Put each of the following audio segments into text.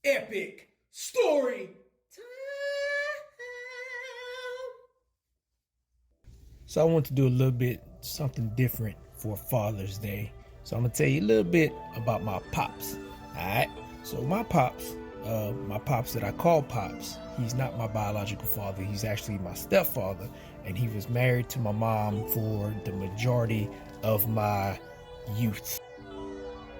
epic story time. So I want to do a little bit something different for Father's Day. So I'm gonna tell you a little bit about my pops. Alright. So my pops that I call pops, he's not my biological father, he's actually my stepfather, and he was married to my mom for the majority of my youth.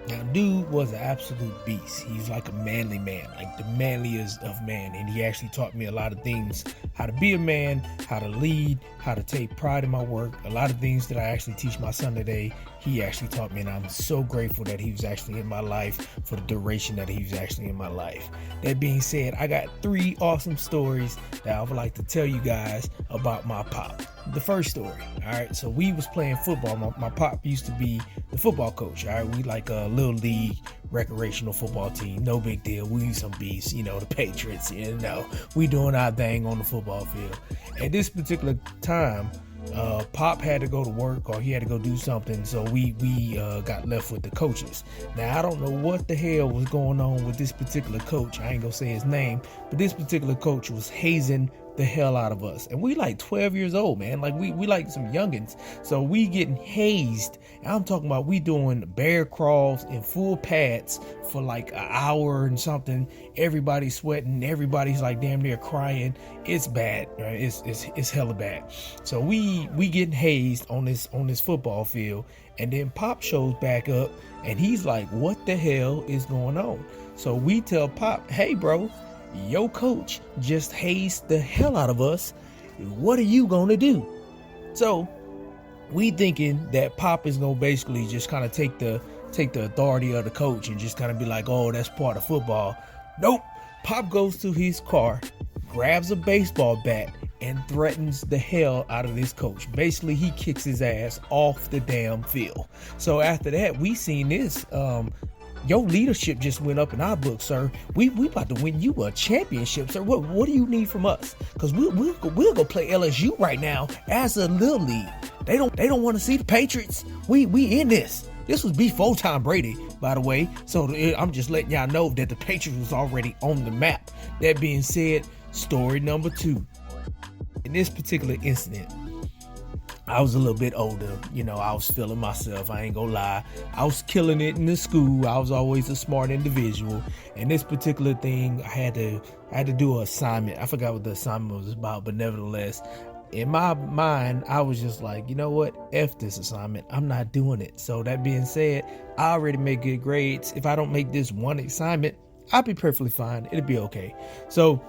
Now, dude was an absolute beast. He's like a manly man, like the manliest of man. And he actually taught me a lot of things, how to be a man, how to lead, how to take pride in my work. A lot of things that I actually teach my son today, he actually taught me. And I'm so grateful that he was actually in my life for the duration that he was actually in my life. That being said, I got 3 awesome stories that I would like to tell you guys about my pop. The first story, all right, so we was playing football. My pop used to be the football coach, all right. We like a little league recreational football team, no big deal. We some beasts, the Patriots, we doing our thing on the football field. At this particular time, Pop had to go to work or he had to go do something, so we got left with the coaches. Now I don't know what the hell was going on with this particular coach. I ain't gonna say his name, but this particular coach was hazing the hell out of us, and we like 12 years old, man. Like we like some youngins, so we getting hazed. And I'm talking about we doing bear crawls in full pads for like an hour and something. Everybody's sweating, everybody's like damn near crying. It's bad, right? It's hella bad. So we getting hazed on this football field, and then Pop shows back up and he's like, what the hell is going on? So we tell Pop, hey bro, your coach just hazed the hell out of us. What are you gonna do? So we thinking that Pop is gonna basically just kind of take the authority of the coach and just kind of be like, oh, that's part of football. Nope. Pop goes to his car, grabs a baseball bat, and threatens the hell out of this coach. Basically, he kicks his ass off the damn field. So after that, we seen this. Your leadership just went up in our book, sir. We about to win you a championship, sir. What do you need from us? Because we'll go play LSU right now as a little league. They don't want to see the Patriots. We in this. This was before Tom Brady, by the way. So I'm just letting y'all know that the Patriots was already on the map. That being said, story number 2. In this particular incident, I was a little bit older, I was feeling myself, I ain't gonna lie. I was killing it in the school. I was always a smart individual. And this particular thing, I had to do an assignment. I forgot what the assignment was about, but nevertheless, in my mind, I was just like, you know what? F this assignment. I'm not doing it. So that being said, I already make good grades. If I don't make this one assignment, I'll be perfectly fine. It'll be okay. So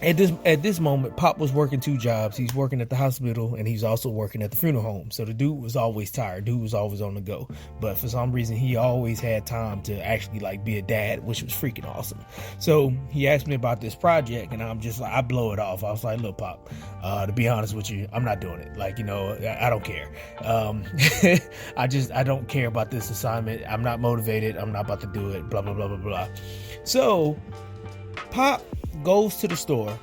at this moment, Pop was working 2 jobs. He's working at the hospital and he's also working at the funeral home. So the dude was always tired. Dude was always on the go. But for some reason, he always had time to actually like be a dad, which was freaking awesome. So he asked me about this project and I'm just like, I blow it off. I was like, look, Pop, to be honest with you, I'm not doing it. Like, I don't care. I don't care about this assignment. I'm not motivated. I'm not about to do it. Blah, blah, blah, blah, blah. So Pop goes to the store.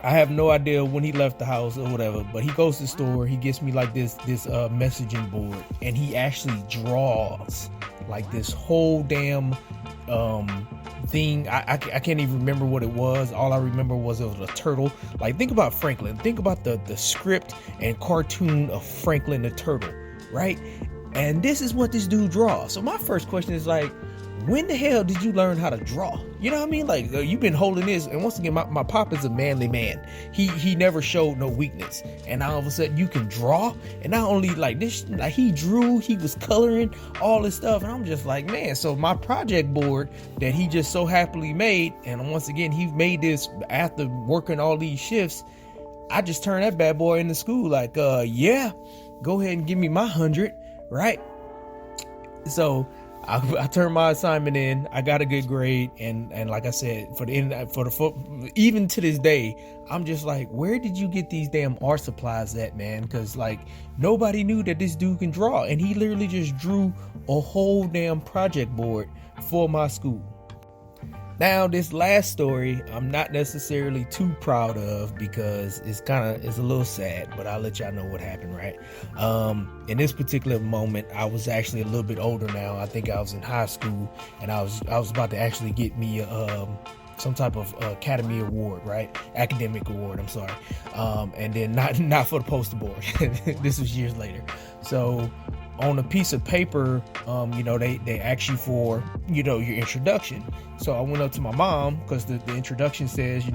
I have no idea when he left the house or whatever, but he goes to the store. He gets me like this messaging board, and he actually draws like this whole damn thing. I can't even remember what it was. All I remember was it was a turtle. Like, think about Franklin. Think about the script and cartoon of Franklin the turtle, right? And this is what this dude draws. So my first question is like, when the hell did you learn how to draw? You know what I mean? Like, you've been holding this, and once again, my pop is a manly man. He never showed no weakness, and all of a sudden you can draw. And not only like this, like he drew, he was coloring all this stuff, and I'm just like, man. So my project board that he just so happily made, and once again he made this after working all these shifts. I just turned that bad boy into school like, yeah, go ahead and give me my 100, right? So I turned my assignment in. I got a good grade, and like I said, even to this day, I'm just like, where did you get these damn art supplies at, man? Because like nobody knew that this dude can draw, and he literally just drew a whole damn project board for my school. Now, this last story, I'm not necessarily too proud of because it's a little sad, but I'll let y'all know what happened, right? In this particular moment, I was actually a little bit older now. I think I was in high school, and I was about to actually get me some type of academy award, right? Academic award, I'm sorry. And then not for the poster board. This was years later. So on a piece of paper, they ask you for, your introduction. So I went up to my mom because the introduction says,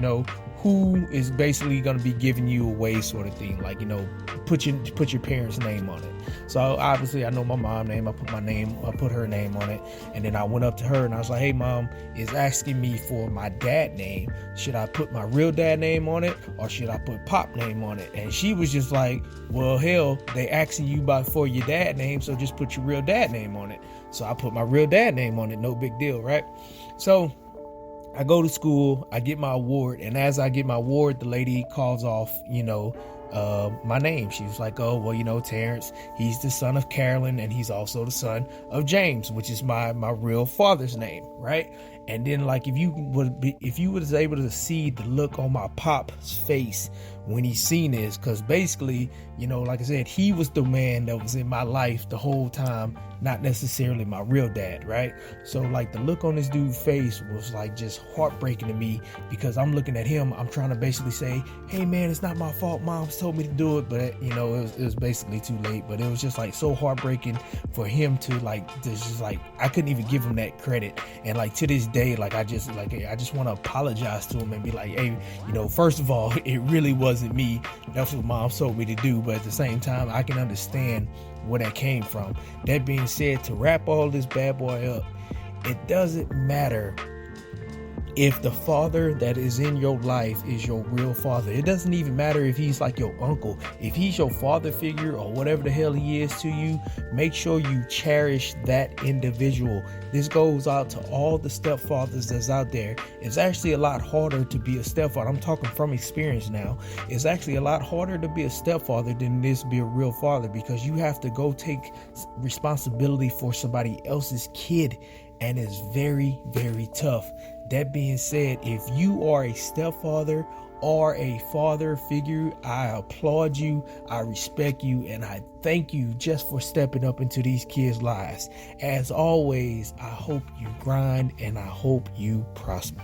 who is basically going to be giving you away, sort of thing, like, put your parents' name on it. So obviously I know my mom's name. I put her name on it, and then I went up to her and I was like, hey mom, it's asking me for my dad name. Should I put my real dad name on it, or should I put pop name on it? And she was just like, well, hell, they asking you for your dad name, so just put your real dad name on it. So I put my real dad name on it. No big deal, right? So I go to school, I get my award, and as I get my award, the lady calls off, my name. She was like, oh, well, Terrence, he's the son of Carolyn, and he's also the son of James, which is my real father's name, right? And then, like, if you was able to see the look on my pop's face when he seen this, because basically, like I said, he was the man that was in my life the whole time, not necessarily my real dad, right? So like the look on this dude's face was like just heartbreaking to me, because I'm looking at him, I'm trying to basically say, hey man, it's not my fault, mom's told me to do it, but it was basically too late. But it was just like so heartbreaking for him to I couldn't even give him that credit. And like to this day, like I just want to apologize to him and be like, hey, first of all, it really wasn't me. That's what mom told me to do. But at the same time, I can understand where that came from. That being said, to wrap all this bad boy up, it doesn't matter if the father that is in your life is your real father. It doesn't even matter if he's like your uncle. If he's your father figure or whatever the hell he is to you, make sure you cherish that individual. This goes out to all the stepfathers that's out there. It's actually a lot harder to be a stepfather. I'm talking from experience now. It's actually a lot harder to be a stepfather than it is to be a real father, because you have to go take responsibility for somebody else's kid, and it's very, very tough. That being said, if you are a stepfather or a father figure, I applaud you, I respect you, and I thank you just for stepping up into these kids' lives. As always, I hope you grind and I hope you prosper.